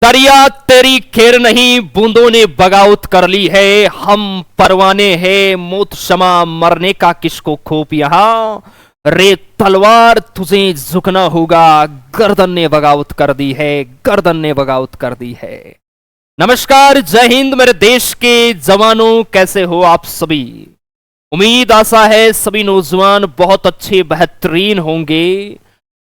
दरिया तेरी खैर नहीं, बूंदों ने बगावत कर ली है। हम परवाने हैं, मौत शमा मरने का किसको खोप यहां। रे तलवार तुझे झुकना होगा, गर्दन ने बगावत कर दी है, गर्दन ने बगावत कर दी है। नमस्कार, जय हिंद मेरे देश के जवानों, कैसे हो आप सभी। उम्मीद आशा है सभी नौजवान बहुत अच्छे बेहतरीन होंगे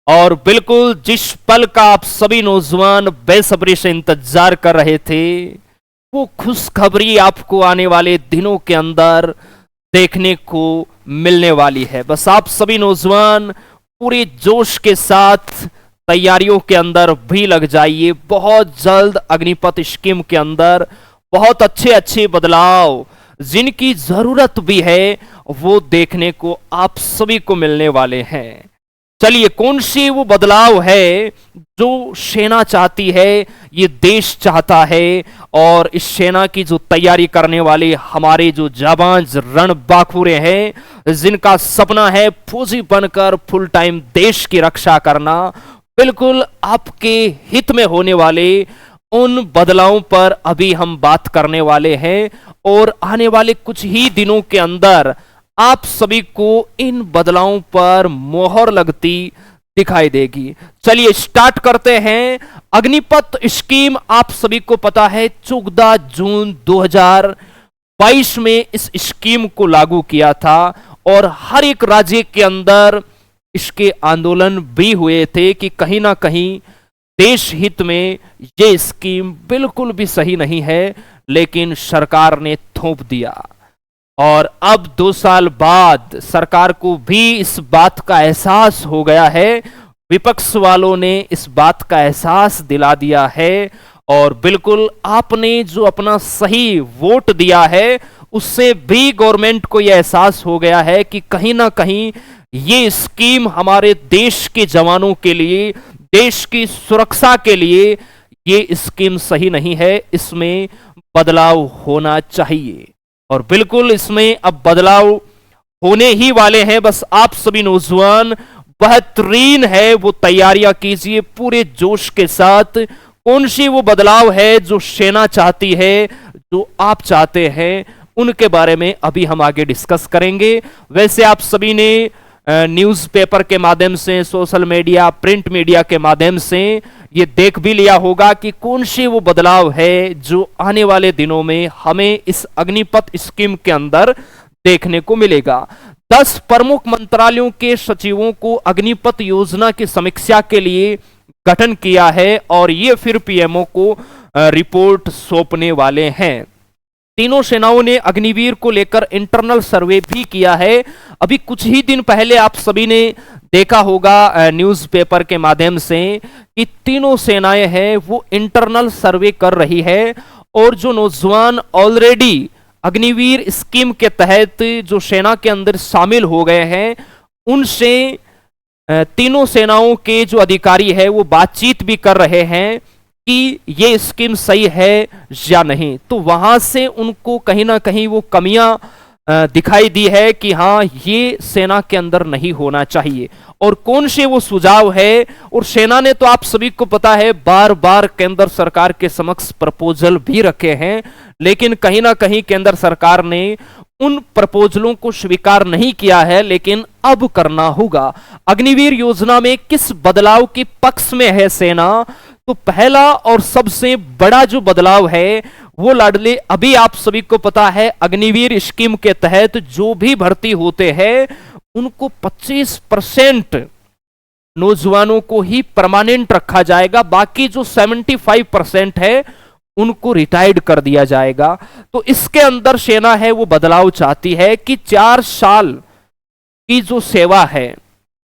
और बिल्कुल जिस पल का आप सभी नौजवान बेसब्री से इंतजार कर रहे थे, वो खुशखबरी आपको आने वाले दिनों के अंदर देखने को मिलने वाली है। बस आप सभी नौजवान पूरे जोश के साथ तैयारियों के अंदर भी लग जाइए। बहुत जल्द अग्निपथ स्कीम के अंदर बहुत अच्छे अच्छे बदलाव जिनकी जरूरत भी है वो देखने को आप सभी को मिलने वाले हैं। चलिए, कौन सी वो बदलाव है जो सेना चाहती है, ये देश चाहता है, और इस सेना की जो तैयारी करने वाले हमारे जो जाबाज रणबांकुरे हैं, जिनका सपना है फौजी बनकर फुल टाइम देश की रक्षा करना, बिल्कुल आपके हित में होने वाले उन बदलावों पर अभी हम बात करने वाले हैं। और आने वाले कुछ ही दिनों के अंदर आप सभी को इन बदलावों पर मोहर लगती दिखाई देगी। चलिए स्टार्ट करते हैं। अग्निपथ स्कीम आप सभी को पता है 14 जून 2022 में इस स्कीम को लागू किया था और हर एक राज्य के अंदर इसके आंदोलन भी हुए थे कि कहीं ना कहीं देश हित में ये स्कीम बिल्कुल भी सही नहीं है, लेकिन सरकार ने थोप दिया। और अब 2 साल बाद सरकार को भी इस बात का एहसास हो गया है, विपक्ष वालों ने इस बात का एहसास दिला दिया है और बिल्कुल आपने जो अपना सही वोट दिया है उससे भी गवर्नमेंट को यह एहसास हो गया है कि कहीं ना कहीं ये स्कीम हमारे देश के जवानों के लिए, देश की सुरक्षा के लिए ये स्कीम सही नहीं है, इसमें बदलाव होना चाहिए। और बिल्कुल इसमें अब बदलाव होने ही वाले हैं। बस आप सभी नौजवान बेहतरीन है वो तैयारियां कीजिए पूरे जोश के साथ। कौन सी वो बदलाव है जो सेना चाहती है, जो आप चाहते हैं, उनके बारे में अभी हम आगे डिस्कस करेंगे। वैसे आप सभी ने न्यूज़पेपर के माध्यम से, सोशल मीडिया, प्रिंट मीडिया के माध्यम से ये देख भी लिया होगा कि कौन सी वो बदलाव है जो आने वाले दिनों में हमें इस अग्निपथ स्कीम के अंदर देखने को मिलेगा। 10 प्रमुख मंत्रालयों के सचिवों को अग्निपथ योजना की समीक्षा के लिए गठन किया है और ये फिर पीएमओ को रिपोर्ट सौंपने वाले हैं। तीनों सेनाओं ने अग्निवीर को लेकर इंटरनल सर्वे भी किया है। अभी कुछ ही दिन पहले आप सभी ने देखा होगा न्यूज़पेपर के माध्यम से कि तीनों सेनाएं हैं वो इंटरनल सर्वे कर रही है और जो नौजवान ऑलरेडी अग्निवीर स्कीम के तहत जो सेना के अंदर शामिल हो गए हैं, उनसे तीनों सेनाओं के जो अधिकारी है वो बातचीत भी कर रहे हैं कि ये स्कीम सही है या नहीं। तो वहां से उनको कहीं ना कहीं वो कमियां दिखाई दी है कि हाँ ये सेना के अंदर नहीं होना चाहिए। और कौन से वो सुझाव है, और सेना ने तो आप सभी को पता है बार बार केंद्र सरकार के समक्ष प्रपोजल भी रखे हैं, लेकिन कहीं ना कहीं केंद्र सरकार ने उन प्रपोजलों को स्वीकार नहीं किया है, लेकिन अब करना होगा। अग्निवीर योजना में किस बदलाव के पक्ष में है सेना? तो पहला और सबसे बड़ा जो बदलाव है वो लाडले, अभी आप सभी को पता है अग्निवीर स्कीम के तहत जो भी भर्ती होते हैं उनको 25% नौजवानों को ही परमानेंट रखा जाएगा, बाकी जो 75% है उनको रिटायर्ड कर दिया जाएगा। तो इसके अंदर सेना है वो बदलाव चाहती है कि 4 साल की जो सेवा है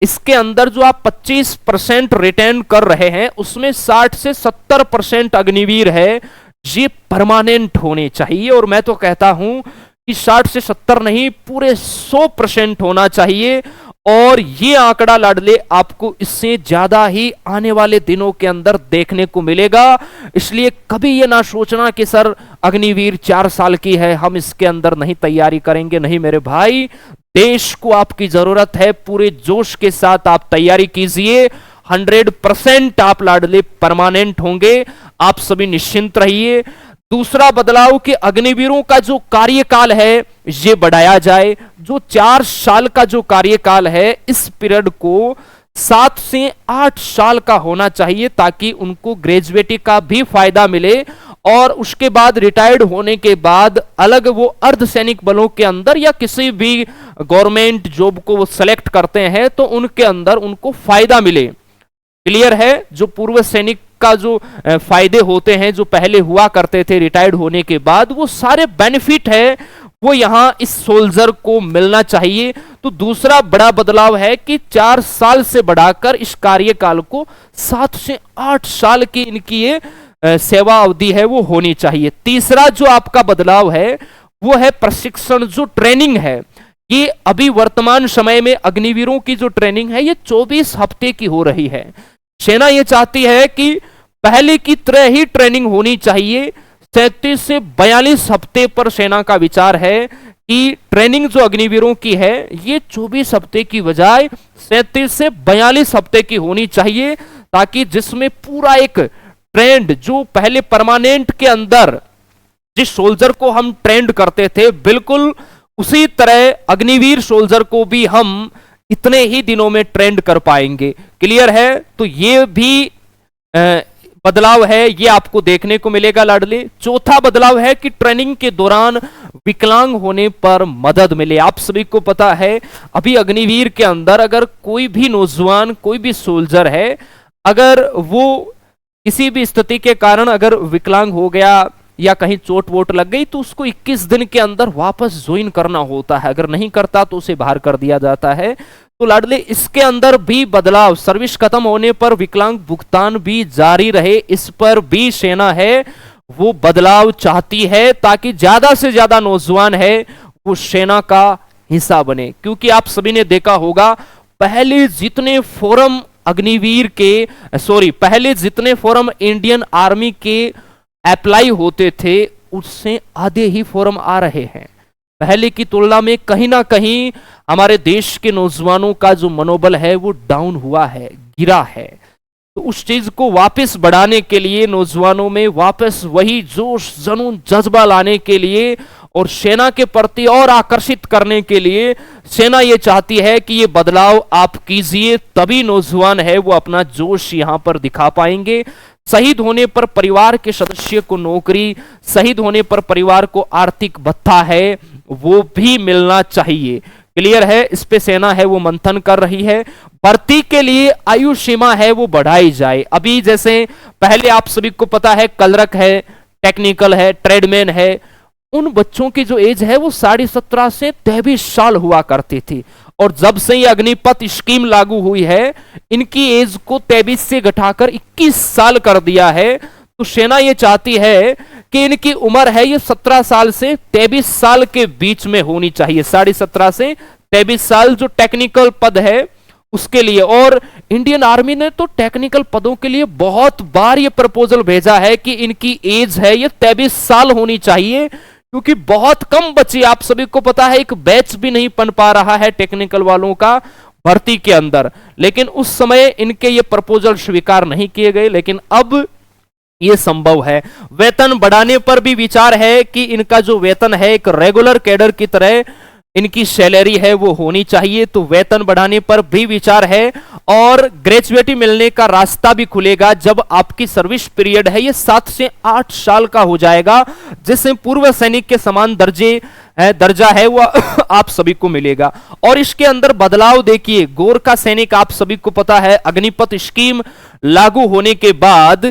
इसके अंदर जो आप 25% रिटर्न कर रहे हैं उसमें 60 से 70% अग्निवीर है ये परमानेंट होने चाहिए। और मैं तो कहता हूं कि 60 से 70 नहीं, पूरे 100% होना चाहिए। और ये आंकड़ा लाडले आपको इससे ज्यादा ही आने वाले दिनों के अंदर देखने को मिलेगा। इसलिए कभी ये ना सोचना कि सर अग्निवीर 4 साल की है, हम इसके अंदर नहीं तैयारी करेंगे। नहीं मेरे भाई, देश को आपकी जरूरत है, पूरे जोश के साथ आप तैयारी कीजिए। 100% आप लाडले परमानेंट होंगे, आप सभी निश्चिंत रहिए। दूसरा बदलाव कि अग्निवीरों का जो कार्यकाल है ये बढ़ाया जाए। जो 4 साल का जो कार्यकाल है इस पीरियड को 7 से 8 साल का होना चाहिए, ताकि उनको ग्रेजुएटी का भी फायदा मिले और उसके बाद रिटायर्ड होने के बाद अलग वो अर्धसैनिक बलों के अंदर या किसी भी गवर्नमेंट जॉब को वो सेलेक्ट करते हैं तो उनके अंदर उनको फायदा मिले। क्लियर है? जो पूर्व सैनिक का जो फायदे होते हैं जो पहले हुआ करते थे रिटायर्ड होने के बाद, वो सारे बेनिफिट है वो यहां इस सोल्जर को मिलना चाहिए। तो दूसरा बड़ा बदलाव है कि 4 साल से बढ़ाकर इस कार्यकाल को 7 से 8 साल की इनकी ये सेवा अवधि है वो होनी चाहिए। तीसरा जो आपका बदलाव है वो है प्रशिक्षण, जो ट्रेनिंग है ये अभी वर्तमान समय में अग्निवीरों की जो ट्रेनिंग है ये 24 हफ्ते की हो रही है। सेना ये चाहती है कि पहले की तरह ही ट्रेनिंग होनी चाहिए। 37 से 42 हफ्ते पर सेना का विचार है कि ट्रेनिंग जो अग्निवीरों की है ये 24 हफ्ते की बजाय 37 से 42 हफ्ते की होनी चाहिए, ताकि जिसमें पूरा एक ट्रेंड जो पहले परमानेंट के अंदर जिस सोल्जर को हम ट्रेंड करते थे बिल्कुल उसी तरह अग्निवीर सोल्जर को भी हम इतने ही दिनों में ट्रेंड कर पाएंगे। क्लियर है? तो ये भी बदलाव है, ये आपको देखने को मिलेगा लाडले। चौथा बदलाव है कि ट्रेनिंग के दौरान विकलांग होने पर मदद मिले। आप सभी को पता है अभी अग्निवीर के अंदर अगर कोई भी नौजवान, कोई भी सोल्जर है, अगर वो किसी भी स्थिति के कारण अगर विकलांग हो गया या कहीं चोट वोट लग गई तो उसको 21 दिन के अंदर वापस ज्वाइन करना होता है। अगर नहीं करता तो उसे बाहर कर दिया जाता है। तो लाडले इसके अंदर भी बदलाव, सर्विस खत्म होने पर विकलांग भुगतान भी जारी रहे, इस पर भी सेना है वो बदलाव चाहती है, ताकि ज्यादा से ज्यादा नौजवान है वो सेना का हिस्सा बने। क्योंकि आप सभी ने देखा होगा पहले जितने फोरम अग्निवीर के पहले जितने फॉर्म इंडियन आर्मी के अप्लाई होते थे उससे आधे ही फॉर्म आ रहे हैं। पहले की तुलना में कहीं ना कहीं हमारे देश के नौजवानों का जो मनोबल है वो डाउन हुआ है, गिरा है। तो उस चीज को वापस बढ़ाने के लिए, नौजवानों में वापस वही जोश, जुनून, जज्बा लाने के लिए और सेना के प्रति और आकर्षित करने के लिए सेना ये चाहती है कि ये बदलाव आप कीजिए, तभी नौजवान है वो अपना जोश यहां पर दिखा पाएंगे। शहीद होने पर परिवार के सदस्य को नौकरी, शहीद होने पर परिवार को आर्थिक भत्ता है वो भी मिलना चाहिए। क्लियर है? इस पे सेना है वो मंथन कर रही है। भर्ती के लिए आयु सीमा है वो बढ़ाई जाए। अभी जैसे पहले आप सभी को पता है क्लर्क है, टेक्निकल है, ट्रेडमैन है, उन बच्चों की जो एज है वो 17.5 से 23 साल हुआ करती थी। और जब से ये अग्निपथ स्कीम लागू हुई है इनकी एज को 23 से घटाकर 21 साल कर दिया है। तो सेना ये चाहती है कि इनकी उम्र है ये 17 साल से 23 साल के बीच में होनी चाहिए। 17.5 से 23 साल जो टेक्निकल पद है उसके लिए। और इंडियन आर्मी ने तो टेक्निकल पदों के लिए बहुत बार ये प्रपोजल भेजा है कि इनकी एज है ये 23 साल होनी चाहिए, क्योंकि बहुत कम बच्चे, आप सभी को पता है एक बैच भी नहीं बन पा रहा है टेक्निकल वालों का भर्ती के अंदर। लेकिन उस समय इनके ये प्रपोजल स्वीकार नहीं किए गए, लेकिन अब ये संभव है। वेतन बढ़ाने पर भी विचार है कि इनका जो वेतन है एक रेगुलर कैडर की तरह इनकी सैलरी है वो होनी चाहिए। तो वेतन बढ़ाने पर भी विचार है और ग्रेजुएटी मिलने का रास्ता भी खुलेगा जब आपकी सर्विस पीरियड है ये 7 से 8 साल का हो जाएगा, जिससे पूर्व सैनिक के समान दर्जा है वो आप सभी को मिलेगा। और इसके अंदर बदलाव देखिए, गोरखा सैनिक, आप सभी को पता है अग्निपथ स्कीम लागू होने के बाद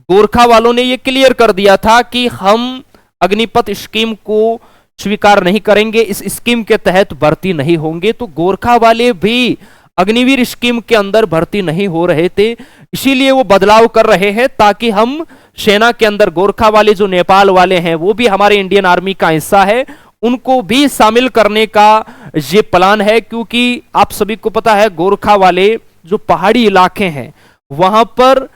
गोरखा वालों ने ये क्लियर कर दिया था कि हम अग्निपथ स्कीम को स्वीकार नहीं करेंगे, इस स्कीम के तहत भर्ती नहीं होंगे। तो गोरखा वाले भी अग्निवीर स्कीम के अंदर भर्ती नहीं हो रहे थे, इसीलिए वो बदलाव कर रहे हैं ताकि हम सेना के अंदर गोरखा वाले जो नेपाल वाले हैं वो भी हमारे इंडियन आर्मी का हिस्सा है, उनको भी शामिल करने का ये प्लान है। क्योंकि आप सभी को पता है गोरखा वाले जो पहाड़ी इलाके हैं वहां पर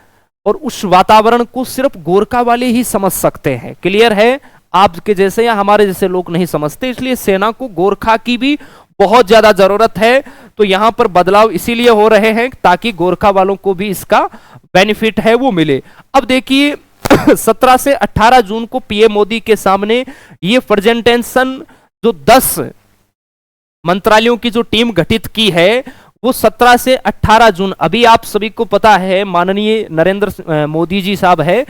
और उस वातावरण को सिर्फ गोरखा वाले ही समझ सकते हैं। क्लियर है? आपके जैसे या हमारे जैसे लोग नहीं समझते, इसलिए सेना को गोरखा की भी बहुत ज्यादा जरूरत है। तो यहां पर बदलाव इसीलिए हो रहे हैं ताकि गोरखा वालों को भी इसका बेनिफिट है वो मिले। अब देखिए 17 से 18 जून को पीएम मोदी के सामने ये प्रेजेंटेशन जो 10 मंत्रालयों की जो टीम गठित की है वो 17 से 18 जून, अभी आप सभी को पता है माननीय नरेंद्र मोदी जी साहब है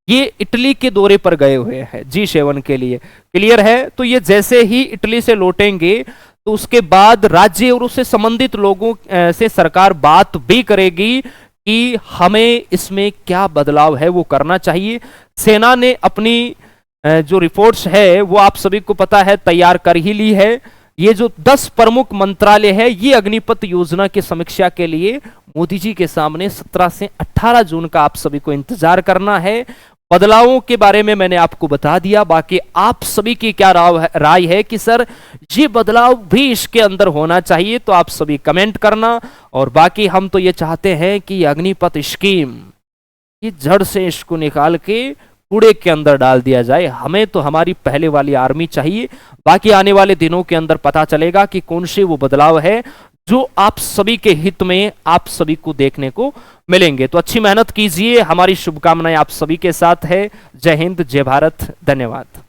ये इटली के दौरे पर गए हुए हैं G7 के लिए, क्लियर है। तो ये जैसे ही इटली से लौटेंगे तो उसके बाद राज्य और उससे संबंधित लोगों से सरकार बात भी करेगी कि हमें इसमें क्या बदलाव है वो करना चाहिए। सेना ने अपनी जो रिपोर्ट्स है वो आप सभी को पता है तैयार कर ही ली है। ये जो 10 प्रमुख मंत्रालय है ये अग्निपथ योजना की समीक्षा के लिए मोदी जी के सामने 17 से 18 जून का आप सभी को इंतजार करना है। बदलावों के बारे में मैंने आपको बता दिया, बाकी आप सभी की क्या राय है कि सर ये बदलाव भी इसके अंदर होना चाहिए, तो आप सभी कमेंट करना। और बाकी हम तो ये चाहते हैं कि अग्निपथ स्कीम ये जड़ से इसको निकाल के कूड़े के अंदर डाल दिया जाए। हमें तो हमारी पहले वाली आर्मी चाहिए। बाकी आने वाले दिनों के अंदर पता चलेगा कि कौन से वो बदलाव है जो आप सभी के हित में आप सभी को देखने को मिलेंगे। तो अच्छी मेहनत कीजिए, हमारी शुभकामनाएं आप सभी के साथ है। जय हिंद, जय भारत, धन्यवाद।